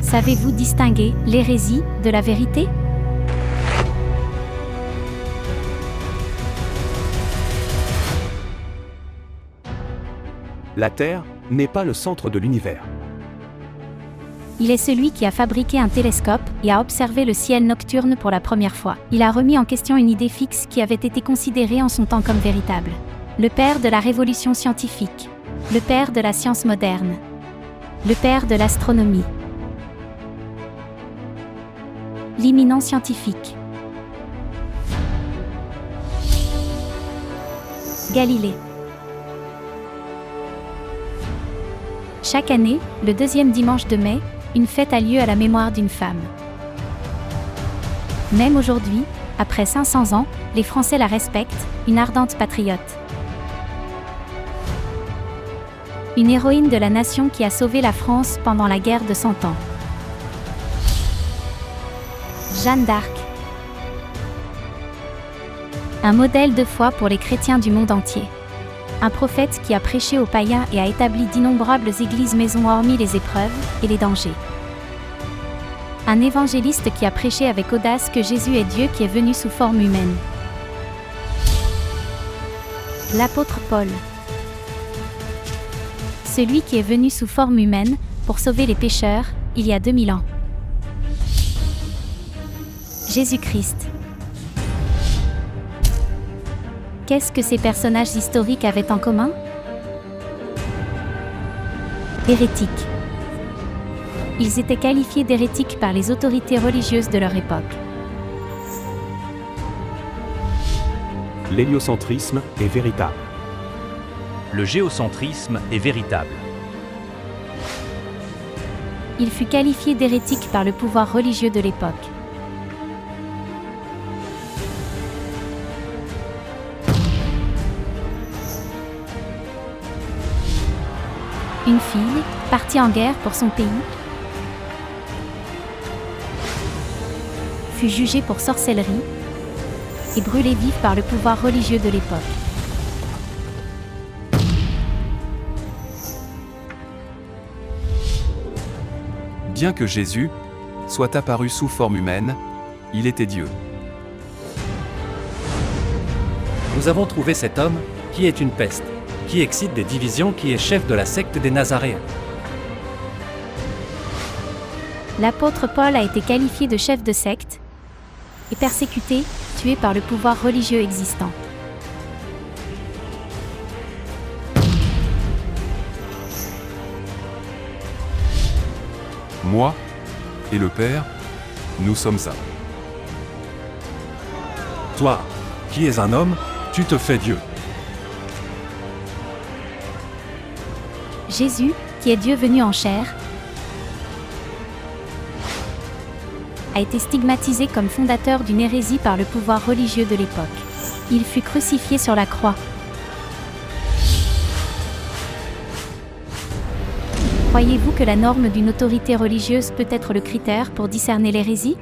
Savez-vous distinguer l'hérésie de la vérité? La Terre n'est pas le centre de l'univers. Il est celui qui a fabriqué un télescope et a observé le ciel nocturne pour la première fois. Il a remis en question une idée fixe qui avait été considérée en son temps comme véritable. Le père de la révolution scientifique. Le père de la science moderne. Le père de l'astronomie. L'éminent scientifique. Galilée. Chaque année, le deuxième dimanche de mai, une fête a lieu à la mémoire d'une femme. Même aujourd'hui, après 500 ans, les Français la respectent, une ardente patriote. Une héroïne de la nation qui a sauvé la France pendant la guerre de 100 ans. Jeanne d'Arc. Un modèle de foi pour les chrétiens du monde entier. Un prophète qui a prêché aux païens et a établi d'innombrables églises-maisons hormis les épreuves et les dangers. Un évangéliste qui a prêché avec audace que Jésus est Dieu qui est venu sous forme humaine. L'apôtre Paul. Celui qui est venu sous forme humaine pour sauver les pécheurs, il y a 2000 ans. Jésus-Christ. Qu'est-ce que ces personnages historiques avaient en commun? Hérétiques. Ils étaient qualifiés d'hérétiques par les autorités religieuses de leur époque. L'héliocentrisme est véritable. Le géocentrisme est véritable. Il fut qualifié d'hérétique par le pouvoir religieux de l'époque. Une fille, partie en guerre pour son pays, fut jugée pour sorcellerie et brûlée vive par le pouvoir religieux de l'époque. Bien que Jésus soit apparu sous forme humaine, il était Dieu. Nous avons trouvé cet homme qui est une peste, qui excite des divisions, qui est chef de la secte des Nazaréens. L'apôtre Paul a été qualifié de chef de secte et persécuté, tué par le pouvoir religieux existant. Moi et le Père, nous sommes un. Toi, qui es un homme, tu te fais Dieu. Jésus, qui est Dieu venu en chair, a été stigmatisé comme fondateur d'une hérésie par le pouvoir religieux de l'époque. Il fut crucifié sur la croix. Croyez-vous que la norme d'une autorité religieuse peut être le critère pour discerner l'hérésie ?